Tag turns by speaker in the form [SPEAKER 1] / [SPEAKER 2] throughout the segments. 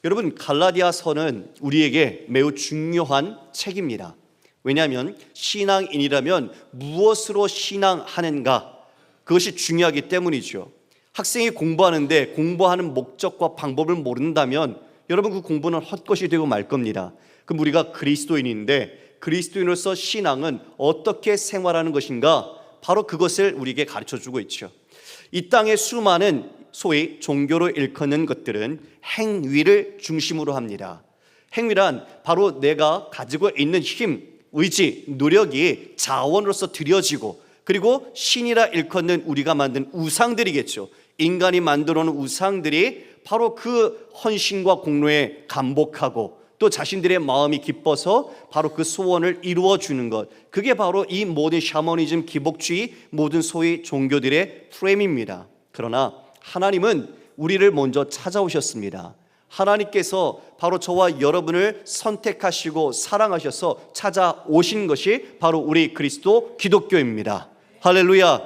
[SPEAKER 1] 여러분, 갈라디아서는 우리에게 매우 중요한 책입니다. 왜냐하면 신앙인이라면 무엇으로 신앙하는가, 그것이 중요하기 때문이죠. 학생이 공부하는데 공부하는 목적과 방법을 모른다면 여러분, 그 공부는 헛것이 되고 말 겁니다. 그럼 우리가 그리스도인인데 그리스도인으로서 신앙은 어떻게 생활하는 것인가, 바로 그것을 우리에게 가르쳐주고 있죠. 이 땅의 수많은 소위 종교로 일컫는 것들은 행위를 중심으로 합니다. 행위란 바로 내가 가지고 있는 힘, 의지, 노력이 자원으로서 드려지고, 그리고 신이라 일컫는 우리가 만든 우상들이겠죠. 인간이 만들어 놓은 우상들이 바로 그 헌신과 공로에 감복하고 또 자신들의 마음이 기뻐서 바로 그 소원을 이루어주는 것, 그게 바로 이 모든 샤머니즘, 기복주의, 모든 소위 종교들의 프레임입니다. 그러나 하나님은 우리를 먼저 찾아오셨습니다. 하나님께서 바로 저와 여러분을 선택하시고 사랑하셔서 찾아오신 것이 바로 우리 그리스도 기독교입니다. 할렐루야.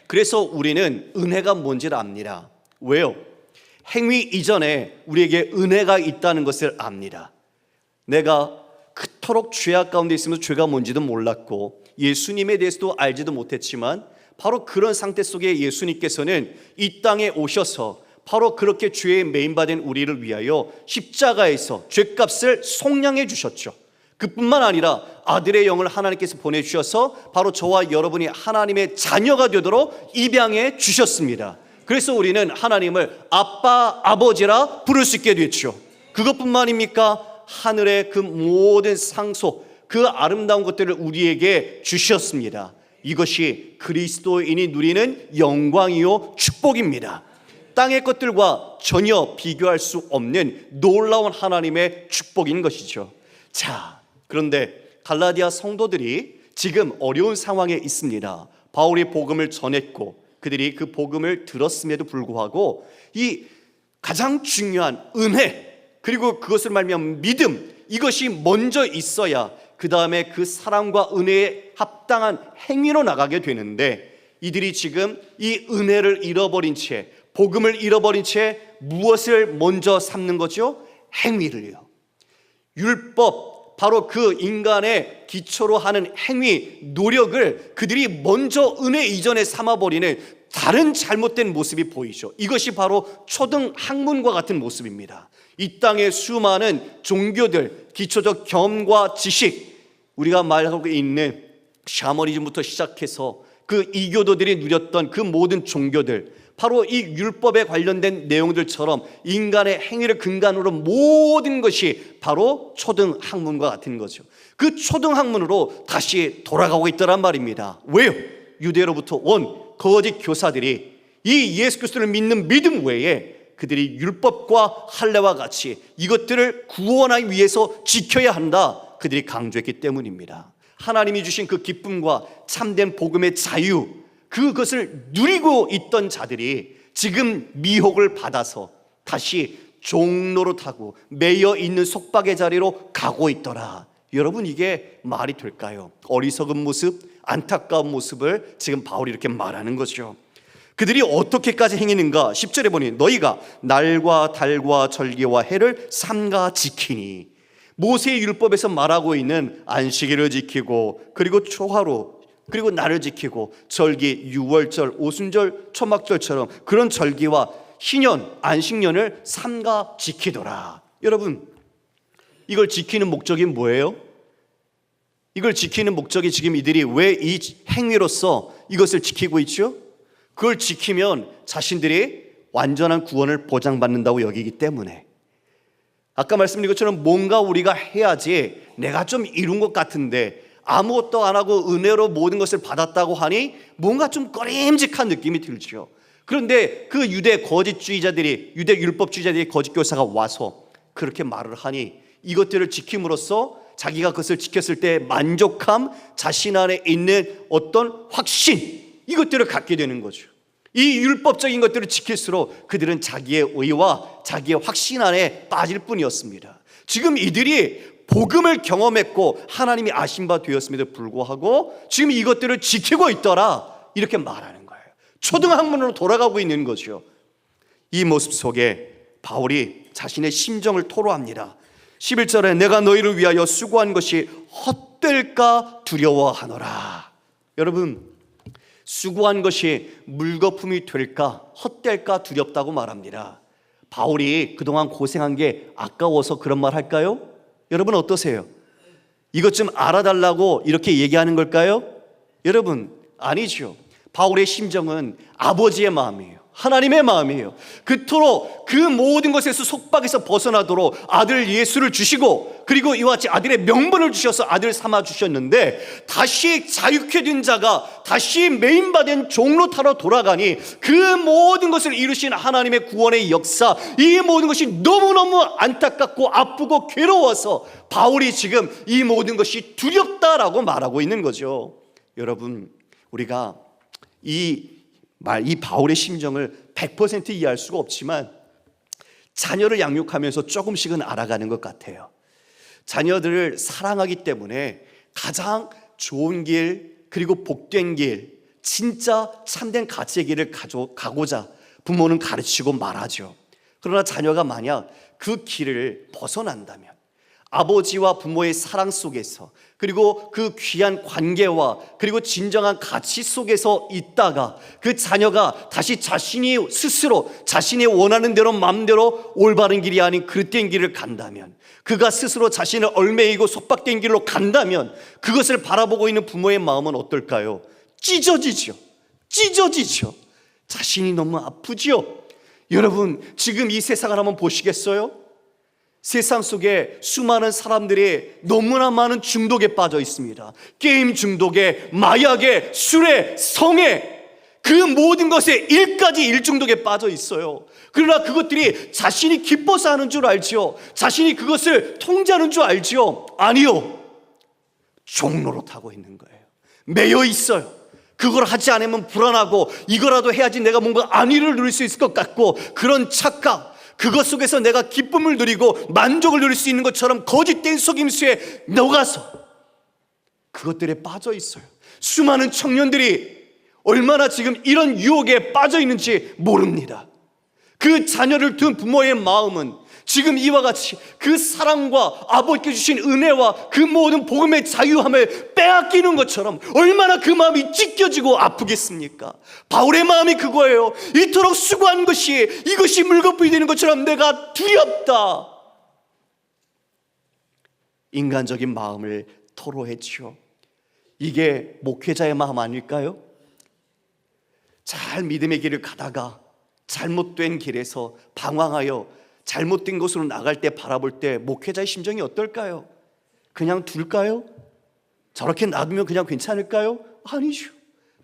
[SPEAKER 1] 그래서 우리는 은혜가 뭔지를 압니다. 왜요? 행위 이전에 우리에게 은혜가 있다는 것을 압니다. 내가 그토록 죄악 가운데 있으면서 죄가 뭔지도 몰랐고 예수님에 대해서도 알지도 못했지만 바로 그런 상태 속에 예수님께서는 이 땅에 오셔서 바로 그렇게 죄에 매인받은 우리를 위하여 십자가에서 죄값을 속량해 주셨죠. 그뿐만 아니라 아들의 영을 하나님께서 보내주셔서 바로 저와 여러분이 하나님의 자녀가 되도록 입양해 주셨습니다. 그래서 우리는 하나님을 아빠, 아버지라 부를 수 있게 됐죠. 그것뿐만입니까? 하늘의 그 모든 상속, 그 아름다운 것들을 우리에게 주셨습니다. 이것이 그리스도인이 누리는 영광이요 축복입니다. 땅의 것들과 전혀 비교할 수 없는 놀라운 하나님의 축복인 것이죠. 자, 그런데 갈라디아 성도들이 지금 어려운 상황에 있습니다. 바울이 복음을 전했고 그들이 그 복음을 들었음에도 불구하고 이 가장 중요한 은혜, 그리고 그것을 말미암은 믿음, 이것이 먼저 있어야 그 다음에 그 사랑과 은혜에 합당한 행위로 나가게 되는데, 이들이 지금 이 은혜를 잃어버린 채, 복음을 잃어버린 채 무엇을 먼저 삼는 거죠? 행위를요. 율법, 바로 그 인간의 기초로 하는 행위, 노력을 그들이 먼저 은혜 이전에 삼아버리는 다른 잘못된 모습이 보이죠. 이것이 바로 초등학문과 같은 모습입니다. 이 땅의 수많은 종교들, 기초적 경험과 지식, 우리가 말하고 있는 샤머니즘부터 시작해서 그 이교도들이 누렸던 그 모든 종교들, 바로 이 율법에 관련된 내용들처럼 인간의 행위를 근간으로 모든 것이 바로 초등학문과 같은 거죠. 그 초등학문으로 다시 돌아가고 있더란 말입니다. 왜요? 유대로부터 온 거짓 교사들이 이 예수 그리스도를 믿는 믿음 외에 그들이 율법과 할례와 같이 이것들을 구원하기 위해서 지켜야 한다, 그들이 강조했기 때문입니다. 하나님이 주신 그 기쁨과 참된 복음의 자유, 그것을 누리고 있던 자들이 지금 미혹을 받아서 다시 종노릇하고 매여 있는 속박의 자리로 가고 있더라. 여러분, 이게 말이 될까요? 어리석은 모습, 안타까운 모습을 지금 바울이 이렇게 말하는 거죠. 그들이 어떻게까지 행했는가? 10절에 보니 너희가 날과 달과 절기와 해를 삼가 지키니, 모세의 율법에서 말하고 있는 안식일을 지키고 그리고 초하루, 그리고 날을 지키고 절기, 유월절, 오순절, 초막절처럼 그런 절기와 희년, 안식년을 삼가 지키더라. 여러분, 이걸 지키는 목적이 뭐예요? 이걸 지키는 목적이 지금 이들이 왜 이 행위로서 이것을 지키고 있죠? 그걸 지키면 자신들이 완전한 구원을 보장받는다고 여기기 때문에. 아까 말씀드린 것처럼 뭔가 우리가 해야지, 내가 좀 이룬 것 같은데 아무것도 안 하고 은혜로 모든 것을 받았다고 하니 뭔가 좀 꺼림직한 느낌이 들죠. 그런데 그 유대 거짓주의자들이, 유대 율법주의자들이, 거짓 교사가 와서 그렇게 말을 하니 이것들을 지킴으로써 자기가 그것을 지켰을 때 만족함, 자신 안에 있는 어떤 확신, 이것들을 갖게 되는 거죠. 이 율법적인 것들을 지킬수록 그들은 자기의 의와 자기의 확신 안에 빠질 뿐이었습니다. 지금 이들이 복음을 경험했고 하나님이 아신 바 되었음에도 불구하고 지금 이것들을 지키고 있더라, 이렇게 말하는 거예요. 초등학문으로 돌아가고 있는 거죠. 이 모습 속에 바울이 자신의 심정을 토로합니다. 11절에 내가 너희를 위하여 수고한 것이 헛될까 두려워하노라. 여러분, 수고한 것이 물거품이 될까 헛될까 두렵다고 말합니다. 바울이 그동안 고생한 게 아까워서 그런 말 할까요? 여러분 어떠세요? 이것 좀 알아달라고 이렇게 얘기하는 걸까요? 여러분 아니죠. 바울의 심정은 아버지의 마음이에요. 하나님의 마음이에요. 그토록 그 모든 것에서 속박에서 벗어나도록 아들 예수를 주시고, 그리고 이와 같이 아들의 명분을 주셔서 아들 삼아 주셨는데, 다시 자유케 된 자가 다시 메인받은 종로타로 돌아가니 그 모든 것을 이루신 하나님의 구원의 역사, 이 모든 것이 너무너무 안타깝고 아프고 괴로워서 바울이 지금 이 모든 것이 두렵다라고 말하고 있는 거죠. 여러분, 우리가 이 바울의 심정을 100% 이해할 수가 없지만 자녀를 양육하면서 조금씩은 알아가는 것 같아요. 자녀들을 사랑하기 때문에 가장 좋은 길, 그리고 복된 길, 진짜 참된 가치의 길을 가고자 부모는 가르치고 말하죠. 그러나 자녀가 만약 그 길을 벗어난다면, 아버지와 부모의 사랑 속에서, 그리고 그 귀한 관계와 그리고 진정한 가치 속에서 있다가 그 자녀가 다시 자신이 스스로 자신이 원하는 대로 마음대로 올바른 길이 아닌 그릇된 길을 간다면, 그가 스스로 자신을 얽매이고 속박된 길로 간다면, 그것을 바라보고 있는 부모의 마음은 어떨까요? 찢어지죠. 자신이 너무 아프죠. 여러분, 지금 이 세상을 한번 보시겠어요? 세상 속에 수많은 사람들이 너무나 많은 중독에 빠져 있습니다. 게임 중독에, 마약에, 술에, 성에, 그 모든 것에 일까지 일중독에 빠져 있어요. 그러나 그것들이 자신이 기뻐서 하는 줄 알지요? 자신이 그것을 통제하는 줄 알지요? 아니요. 종로로 타고 있는 거예요. 매여 있어요. 그걸 하지 않으면 불안하고, 이거라도 해야지 내가 뭔가 안위를 누릴 수 있을 것 같고, 그런 착각, 그것 속에서 내가 기쁨을 누리고 만족을 누릴 수 있는 것처럼 거짓된 속임수에 녹아서 그것들에 빠져 있어요. 수많은 청년들이 얼마나 지금 이런 유혹에 빠져 있는지 모릅니다. 그 자녀를 둔 부모의 마음은 지금 이와 같이 그 사랑과 아버지께 주신 은혜와 그 모든 복음의 자유함을 빼앗기는 것처럼 얼마나 그 마음이 찢겨지고 아프겠습니까? 바울의 마음이 그거예요. 이토록 수고한 것이 이것이 물거품이 되는 것처럼 내가 두렵다. 인간적인 마음을 토로했죠. 이게 목회자의 마음 아닐까요? 잘 믿음의 길을 가다가 잘못된 길에서 방황하여 잘못된 곳으로 나갈 때 바라볼 때 목회자의 심정이 어떨까요? 그냥 둘까요? 저렇게 놔두면 그냥 괜찮을까요? 아니죠.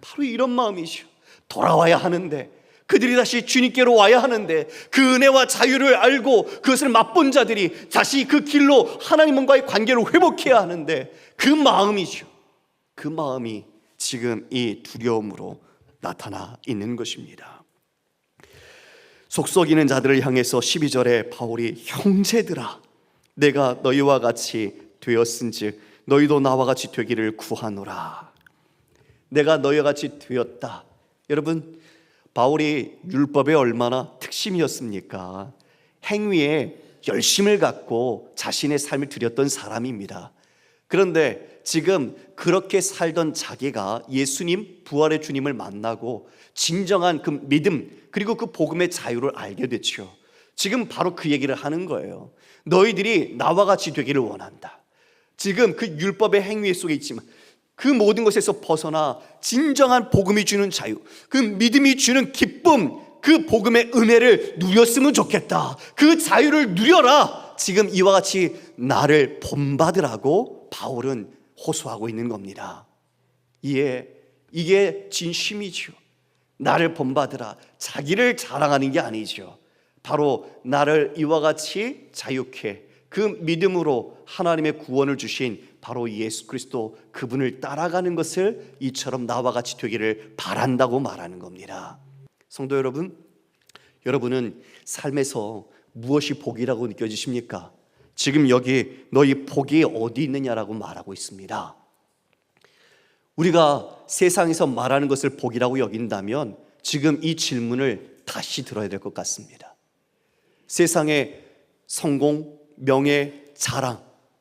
[SPEAKER 1] 바로 이런 마음이죠. 돌아와야 하는데, 그들이 다시 주님께로 와야 하는데, 그 은혜와 자유를 알고 그것을 맛본 자들이 다시 그 길로 하나님과의 관계를 회복해야 하는데, 그 마음이죠. 그 마음이 지금 이 두려움으로 나타나 있는 것입니다. 속썩이는 자들을 향해서 12절에 바울이 형제들아 내가 너희와 같이 되었은즉 너희도 나와 같이 되기를 구하노라. 내가 너희와 같이 되었다. 여러분, 바울이 율법에 얼마나 특심이었습니까? 행위에 열심을 갖고 자신의 삶을 드렸던 사람입니다. 그런데 지금 그렇게 살던 자기가 예수님, 부활의 주님을 만나고 진정한 그 믿음, 그리고 그 복음의 자유를 알게 됐죠. 지금 바로 그 얘기를 하는 거예요. 너희들이 나와 같이 되기를 원한다. 지금 그 율법의 행위 속에 있지만 그 모든 것에서 벗어나 진정한 복음이 주는 자유, 그 믿음이 주는 기쁨, 그 복음의 은혜를 누렸으면 좋겠다. 그 자유를 누려라. 지금 이와 같이 나를 본받으라고 바울은 호소하고 있는 겁니다. 이게 진심이죠. 나를 본받으라. 자기를 자랑하는 게 아니죠. 바로 나를 이와 같이 자유케 그 믿음으로 하나님의 구원을 주신 바로 예수 그리스도, 그분을 따라가는 것을 이처럼 나와 같이 되기를 바란다고 말하는 겁니다. 성도 여러분, 여러분은 삶에서 무엇이 복이라고 느껴지십니까? 지금 여기 너희 복이 어디 있느냐라고 말하고 있습니다. 우리가 세상에서 말하는 것을 복이라고 여긴다면 지금 이 질문을 다시 들어야 될 것 같습니다. 세상에 성공, 명예, 자랑,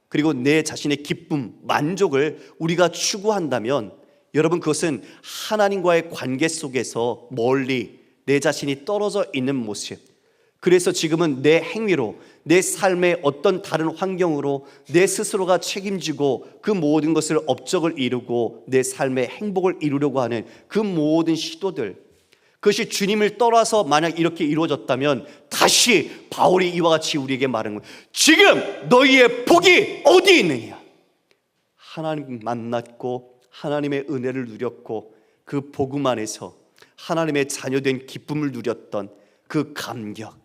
[SPEAKER 1] 그리고 내 자신의 기쁨, 만족을 우리가 추구한다면 여러분, 그것은 하나님과의 관계 속에서 멀리 내 자신이 떨어져 있는 모습. 그래서 지금은 내 행위로, 내 삶의 어떤 다른 환경으로 내 스스로가 책임지고 그 모든 것을 업적을 이루고 내 삶의 행복을 이루려고 하는 그 모든 시도들, 그것이 주님을 떠나서 만약 이렇게 이루어졌다면 다시 바울이 이와 같이 우리에게 말하는 거예요. 지금 너희의 복이 어디에 있느냐? 하나님 만났고 하나님의 은혜를 누렸고 그 복음 안에서 하나님의 자녀된 기쁨을 누렸던 그 감격,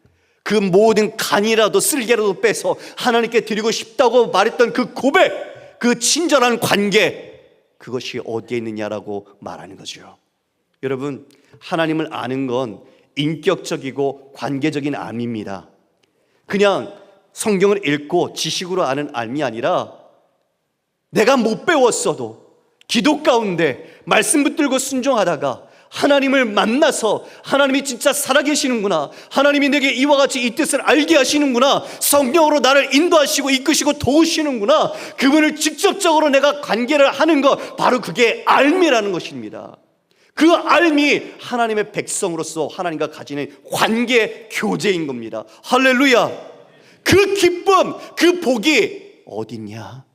[SPEAKER 1] 그 모든 간이라도 쓸개라도 빼서 하나님께 드리고 싶다고 말했던 그 고백, 그 친절한 관계, 그것이 어디에 있느냐라고 말하는 거죠. 여러분, 하나님을 아는 건 인격적이고 관계적인 암입니다. 그냥 성경을 읽고 지식으로 아는 암이 아니라 내가 못 배웠어도 기도 가운데 말씀 붙들고 순종하다가 하나님을 만나서 하나님이 진짜 살아계시는구나, 하나님이 내게 이와 같이 이 뜻을 알게 하시는구나, 성령으로 나를 인도하시고 이끄시고 도우시는구나, 그분을 직접적으로 내가 관계를 하는 것, 바로 그게 알미라는 것입니다. 그 알미, 하나님의 백성으로서 하나님과 가지는 관계 교제인 겁니다. 할렐루야. 그 기쁨, 그 복이 어딨냐?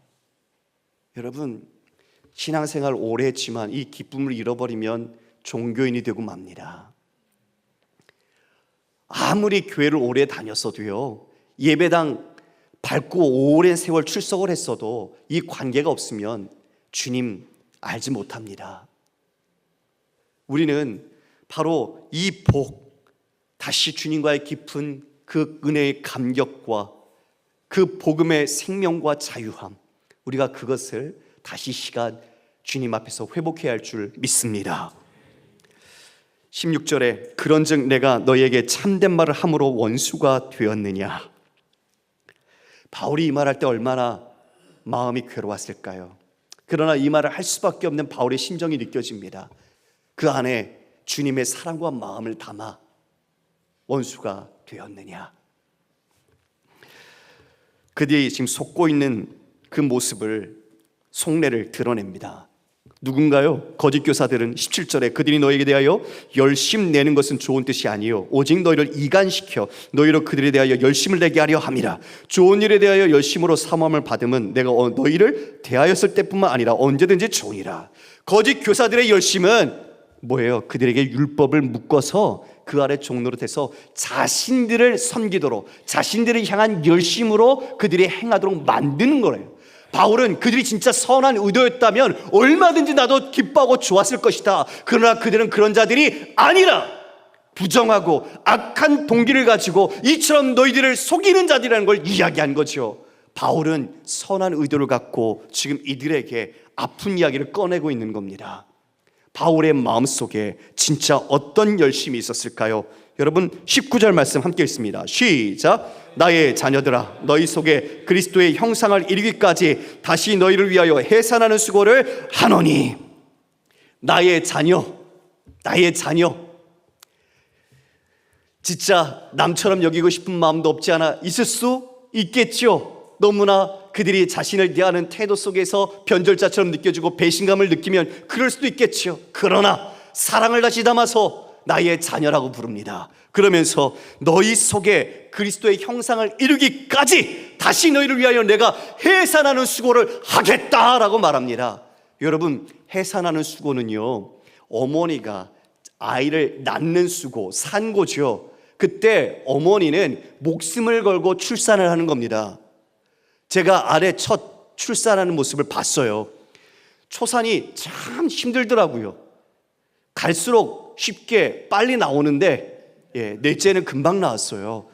[SPEAKER 1] 여러분, 신앙생활 오래 했지만 이 기쁨을 잃어버리면 종교인이 되고 맙니다. 아무리 교회를 오래 다녔어도요, 예배당 밟고 오랜 세월 출석을 했어도 이 관계가 없으면 주님 알지 못합니다. 우리는 바로 이 복, 다시 주님과의 깊은 그 은혜의 감격과 그 복음의 생명과 자유함, 우리가 그것을 다시 시간 주님 앞에서 회복해야 할 줄 믿습니다. 16절에 그런즉 내가 너희에게 참된 말을 함으로 원수가 되었느냐. 바울이 이 말할 때 얼마나 마음이 괴로웠을까요? 그러나 이 말을 할 수밖에 없는 바울의 심정이 느껴집니다. 그 안에 주님의 사랑과 마음을 담아 원수가 되었느냐. 그들이 지금 속고 있는 그 모습을, 속내를 드러냅니다. 누군가요? 거짓 교사들은 17절에 그들이 너에게 대하여 열심 내는 것은 좋은 뜻이 아니요 오직 너희를 이간시켜 너희로 그들에 대하여 열심을 내게 하려 함이라. 좋은 일에 대하여 열심으로 사모함을 받음은 내가 너희를 대하였을 때뿐만 아니라 언제든지 좋으니라. 거짓 교사들의 열심은 뭐예요? 그들에게 율법을 묶어서 그 아래 종로로 돼서 자신들을 섬기도록, 자신들을 향한 열심으로 그들이 행하도록 만드는 거예요. 바울은 그들이 진짜 선한 의도였다면 얼마든지 나도 기뻐하고 좋았을 것이다. 그러나 그들은 그런 자들이 아니라 부정하고 악한 동기를 가지고 이처럼 너희들을 속이는 자들이라는 걸 이야기한 거죠. 바울은 선한 의도를 갖고 지금 이들에게 아픈 이야기를 꺼내고 있는 겁니다. 바울의 마음속에 진짜 어떤 열심이 있었을까요? 여러분 19절 말씀 함께 읽습니다. 시작. 나의 자녀들아, 너희 속에 그리스도의 형상을 이루기까지 다시 너희를 위하여 해산하는 수고를 하노니. 나의 자녀, 나의 자녀. 진짜 남처럼 여기고 싶은 마음도 없지 않아 있을 수 있겠죠. 너무나 그들이 자신을 대하는 태도 속에서 변절자처럼 느껴지고 배신감을 느끼면 그럴 수도 있겠죠. 그러나 사랑을 다시 담아서 나의 자녀라고 부릅니다. 그러면서 너희 속에 그리스도의 형상을 이루기까지 다시 너희를 위하여 내가 해산하는 수고를 하겠다라고 말합니다. 여러분, 해산하는 수고는요, 어머니가 아이를 낳는 수고, 산고죠. 그때 어머니는 목숨을 걸고 출산을 하는 겁니다. 제가 아래 첫 출산하는 모습을 봤어요. 초산이 참 힘들더라고요. 갈수록 쉽게 빨리 나오는데 넷째는 금방 나왔어요.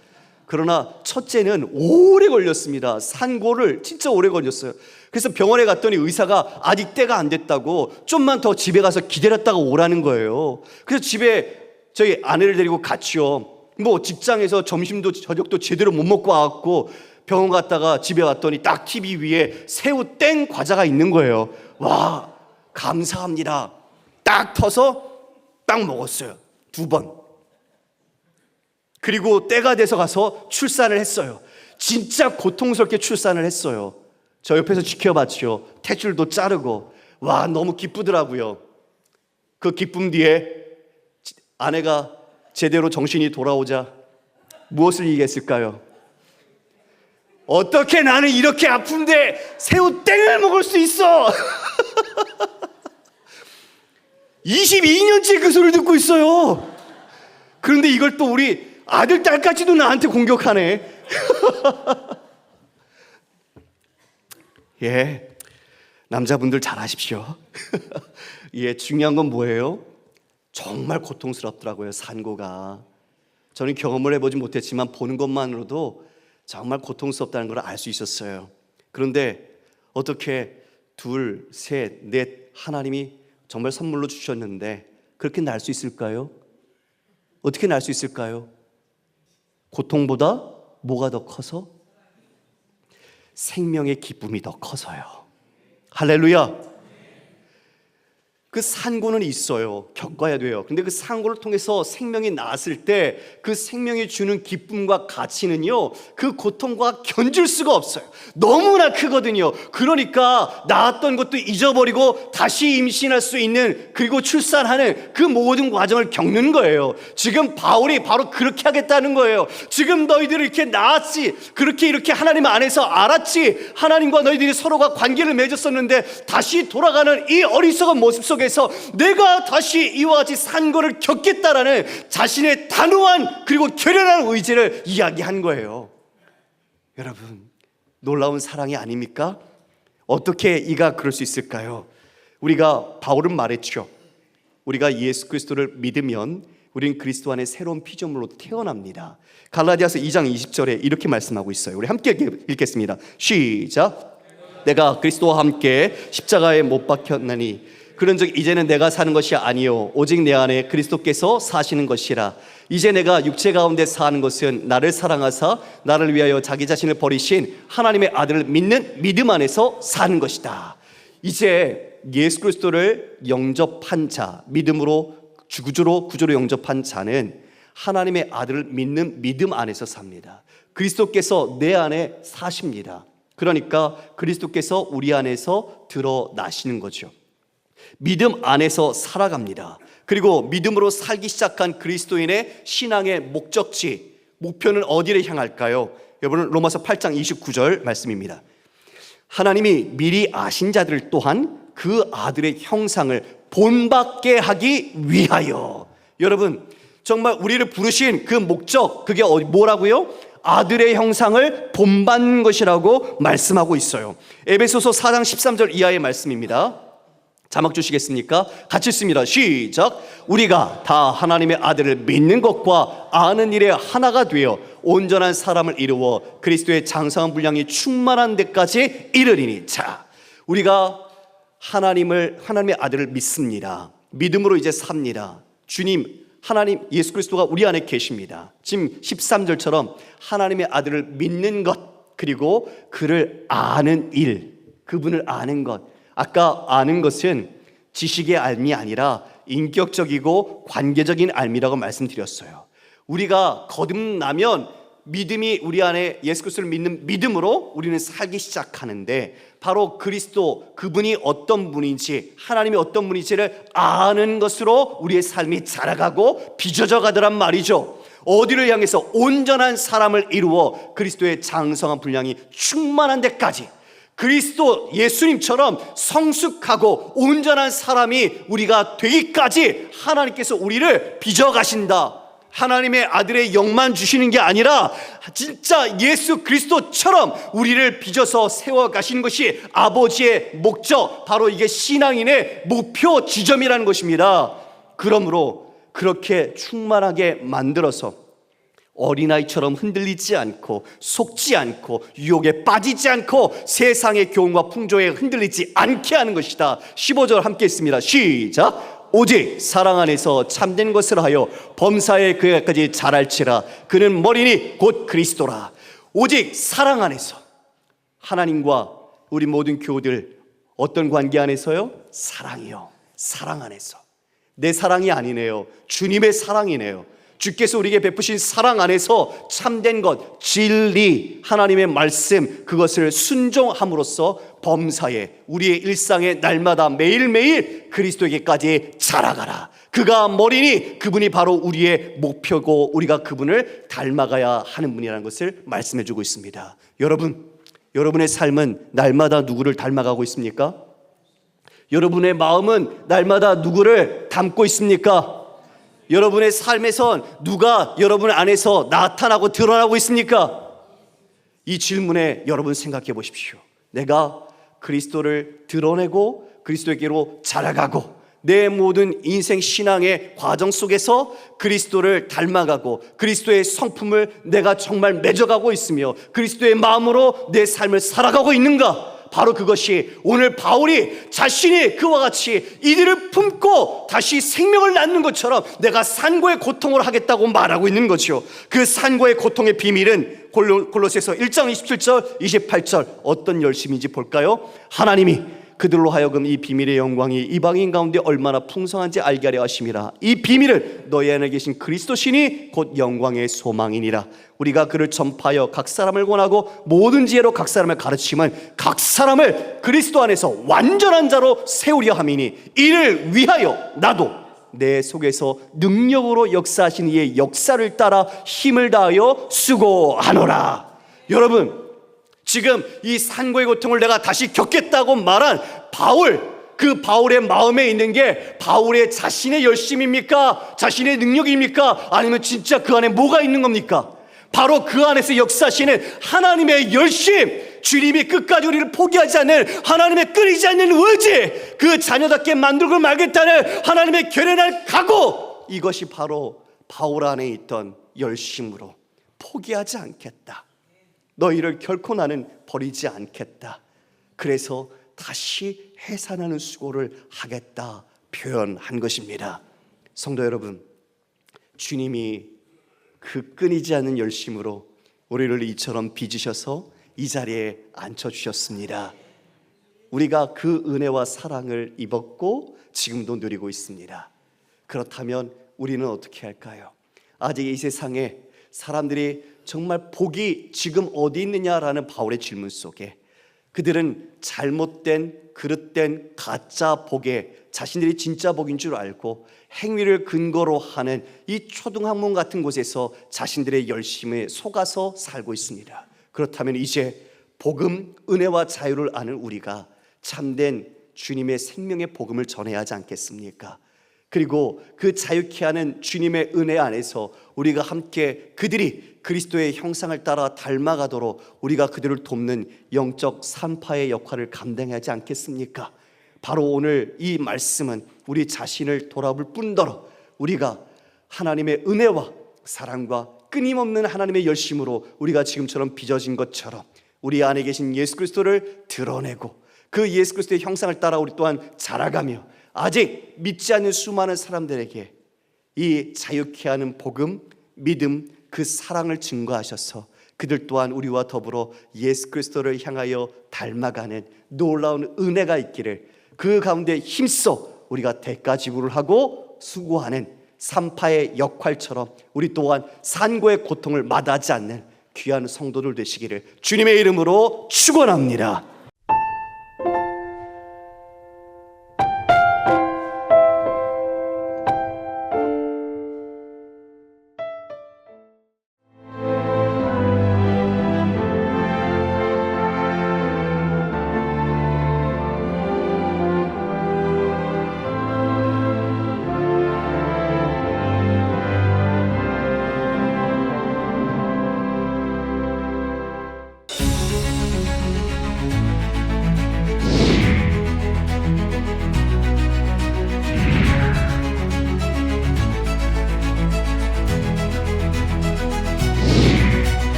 [SPEAKER 1] 그러나 첫째는 오래 걸렸습니다. 산고를 진짜 오래 걸렸어요. 그래서 병원에 갔더니 의사가 아직 때가 안 됐다고 좀만 더 집에 가서 기다렸다가 오라는 거예요. 그래서 집에 저희 아내를 데리고 갔죠. 뭐 직장에서 점심도 저녁도 제대로 못 먹고 와갖고 병원 갔다가 집에 왔더니 딱 TV 위에 새우 땡 과자가 있는 거예요. 와, 감사합니다. 딱 터서 딱 먹었어요. 2번. 그리고 때가 돼서 가서 출산을 했어요. 진짜 고통스럽게 출산을 했어요. 저 옆에서 지켜봤죠. 탯줄도 자르고. 와, 너무 기쁘더라고요. 그 기쁨 뒤에 아내가 제대로 정신이 돌아오자 무엇을 얘기했을까요? 어떻게 나는 이렇게 아픈데 새우땡을 먹을 수 있어? 22년째 그 소리를 듣고 있어요. 그런데 이걸 또 우리 아들, 딸까지도 나한테 공격하네. 예, 남자분들 잘하십시오. 예, 중요한 건 뭐예요? 정말 고통스럽더라고요, 산고가. 저는 경험을 해보지 못했지만 보는 것만으로도 정말 고통스럽다는 걸 알 수 있었어요. 그런데 어떻게 둘, 셋, 넷 하나님이 정말 선물로 주셨는데 그렇게 날 수 있을까요? 어떻게 날 수 있을까요? 고통보다 뭐가 더 커서? 생명의 기쁨이 더 커서요. 할렐루야. 그 산고는 있어요. 겪어야 돼요. 근데 그 산고를 통해서 생명이 나왔을 때 그 생명이 주는 기쁨과 가치는요, 그 고통과 견줄 수가 없어요. 너무나 크거든요. 그러니까 낳았던 것도 잊어버리고 다시 임신할 수 있는, 그리고 출산하는 그 모든 과정을 겪는 거예요. 지금 바울이 바로 그렇게 하겠다는 거예요. 지금 너희들이 이렇게 낳았지, 그렇게 이렇게 하나님 안에서 알았지, 하나님과 너희들이 서로가 관계를 맺었었는데 다시 돌아가는 이 어리석은 모습 속에서 내가 다시 이와 같이 산고를 겪겠다라는 자신의 단호한 그리고 결연한 의지를 이야기한 거예요. 여러분, 놀라운 사랑이 아닙니까? 어떻게 이가 그럴 수 있을까요? 우리가, 바울은 말했죠. 우리가 예수 그리스도를 믿으면 우리는 그리스도 안에 새로운 피조물로 태어납니다. 갈라디아서 2장 20절에 이렇게 말씀하고 있어요. 우리 함께 읽겠습니다. 시작. 내가 그리스도와 함께 십자가에 못 박혔나니 그런즉 이제는 내가 사는 것이 아니요 오직 내 안에 그리스도께서 사시는 것이라. 이제 내가 육체 가운데 사는 것은 나를 사랑하사 나를 위하여 자기 자신을 버리신 하나님의 아들을 믿는 믿음 안에서 사는 것이다. 이제 예수 그리스도를 영접한 자, 믿음으로 구주로 영접한 자는 하나님의 아들을 믿는 믿음 안에서 삽니다. 그리스도께서 내 안에 사십니다. 그러니까 그리스도께서 우리 안에서 드러나시는 거죠. 믿음 안에서 살아갑니다. 그리고 믿음으로 살기 시작한 그리스도인의 신앙의 목적지, 목표는 어디를 향할까요? 여러분, 로마서 8장 29절 말씀입니다. 하나님이 미리 아신 자들 또한 그 아들의 형상을 본받게 하기 위하여. 여러분, 정말 우리를 부르신 그 목적, 그게 뭐라고요? 아들의 형상을 본받는 것이라고 말씀하고 있어요. 에베소서 4장 13절 이하의 말씀입니다. 자막 주시겠습니까? 같이 읽습니다. 시작. 우리가 다 하나님의 아들을 믿는 것과 아는 일에 하나가 되어 온전한 사람을 이루어 그리스도의 장성한 분량이 충만한 데까지 이르리니. 자, 우리가 하나님의 아들을 믿습니다. 믿음으로 이제 삽니다. 주님, 하나님 예수 그리스도가 우리 안에 계십니다. 지금 13절처럼 하나님의 아들을 믿는 것, 그리고 그를 아는 일, 그분을 아는 것. 아까 아는 것은 지식의 알미 아니라 인격적이고 관계적인 알미라고 말씀드렸어요. 우리가 거듭나면 믿음이 우리 안에 예수 그리스도를 믿는 믿음으로 우리는 살기 시작하는데, 바로 그리스도, 그분이 어떤 분인지, 하나님이 어떤 분인지를 아는 것으로 우리의 삶이 자라가고 빚어져 가더란 말이죠. 어디를 향해서? 온전한 사람을 이루어 그리스도의 장성한 분량이 충만한 데까지. 그리스도 예수님처럼 성숙하고 온전한 사람이 우리가 되기까지 하나님께서 우리를 빚어가신다. 하나님의 아들의 영만 주시는 게 아니라 진짜 예수 그리스도처럼 우리를 빚어서 세워가시는 것이 아버지의 목적, 바로 이게 신앙인의 목표 지점이라는 것입니다. 그러므로 그렇게 충만하게 만들어서 어린아이처럼 흔들리지 않고 속지 않고 유혹에 빠지지 않고 세상의 교훈과 풍조에 흔들리지 않게 하는 것이다. 15절 함께 했습니다. 시작. 오직 사랑 안에서 참된 것을 하여 범사에 그에까지 자랄지라. 그는 머리니 곧 그리스도라. 오직 사랑 안에서. 하나님과 우리 모든 교우들 어떤 관계 안에서요? 사랑이요. 사랑 안에서. 내 사랑이 아니네요. 주님의 사랑이네요. 주께서 우리에게 베푸신 사랑 안에서 참된 것, 진리, 하나님의 말씀, 그것을 순종함으로써 범사에 우리의 일상에 날마다 매일매일 그리스도에게까지 자라가라. 그가 머리니 그분이 바로 우리의 목표고 우리가 그분을 닮아가야 하는 분이라는 것을 말씀해 주고 있습니다. 여러분의 삶은 날마다 누구를 닮아가고 있습니까? 여러분의 마음은 날마다 누구를 닮고 있습니까? 여러분의 삶에선 누가 여러분 안에서 나타나고 드러나고 있습니까? 이 질문에 여러분 생각해 보십시오. 내가 그리스도를 드러내고 그리스도에게로 자라가고 내 모든 인생 신앙의 과정 속에서 그리스도를 닮아가고 그리스도의 성품을 내가 정말 맺어가고 있으며 그리스도의 마음으로 내 삶을 살아가고 있는가? 바로 그것이 오늘 바울이 자신이 그와 같이 이들을 품고 다시 생명을 낳는 것처럼 내가 산고의 고통을 하겠다고 말하고 있는 거죠. 그 산고의 고통의 비밀은 골로새서 1장 27절 28절 어떤 열심인지 볼까요? 하나님이 그들로 하여금 이 비밀의 영광이 이방인 가운데 얼마나 풍성한지 알게 하려 하심이라. 이 비밀을 너희 안에 계신 그리스도시니 곧 영광의 소망이니라. 우리가 그를 전파하여 각 사람을 권하고 모든 지혜로 각 사람을 가르치면 각 사람을 그리스도 안에서 완전한 자로 세우려 함이니 이를 위하여 나도 내 속에서 능력으로 역사하신 이의 역사를 따라 힘을 다하여 수고하노라. 여러분, 지금 이 산고의 고통을 내가 다시 겪겠다고 말한 그 바울의 마음에 있는 게 바울의 자신의 열심입니까? 자신의 능력입니까? 아니면 진짜 그 안에 뭐가 있는 겁니까? 바로 그 안에서 역사하시는 하나님의 열심, 주님이 끝까지 우리를 포기하지 않는 하나님의 끊이지 않는 의지, 그 자녀답게 만들고 말겠다는 하나님의 결연한 각오, 이것이 바로 바울 안에 있던 열심으로 포기하지 않겠다, 너희를 결코 나는 버리지 않겠다, 그래서 다시 해산하는 수고를 하겠다 표현한 것입니다. 성도 여러분, 주님이 그 끊이지 않는 열심으로 우리를 이처럼 빚으셔서 이 자리에 앉혀주셨습니다. 우리가 그 은혜와 사랑을 입었고 지금도 누리고 있습니다. 그렇다면 우리는 어떻게 할까요? 아직 이 세상에 사람들이 정말 복이 지금 어디 있느냐라는 바울의 질문 속에 그들은 잘못된 그릇된 가짜 복에 자신들이 진짜 복인 줄 알고 행위를 근거로 하는 이 초등학문 같은 곳에서 자신들의 열심에 속아서 살고 있습니다. 그렇다면 이제 복음, 은혜와 자유를 아는 우리가 참된 주님의 생명의 복음을 전해야 하지 않겠습니까? 그리고 그 자유케 하는 주님의 은혜 안에서 우리가 함께 그들이 그리스도의 형상을 따라 닮아가도록 우리가 그들을 돕는 영적 산파의 역할을 감당해야 하지 않겠습니까? 바로 오늘 이 말씀은 우리 자신을 돌아볼 뿐더러 우리가 하나님의 은혜와 사랑과 끊임없는 하나님의 열심으로 우리가 지금처럼 빚어진 것처럼 우리 안에 계신 예수 그리스도를 드러내고 그 예수 그리스도의 형상을 따라 우리 또한 자라가며 아직 믿지 않는 수많은 사람들에게 이 자유케 하는 복음, 믿음, 그 사랑을 증거하셔서 그들 또한 우리와 더불어 예수 그리스도를 향하여 닮아가는 놀라운 은혜가 있기를, 그 가운데 힘써 우리가 대가 지불을 하고 수고하는 산파의 역할처럼 우리 또한 산고의 고통을 마다하지 않는 귀한 성도들 되시기를 주님의 이름으로 축원합니다.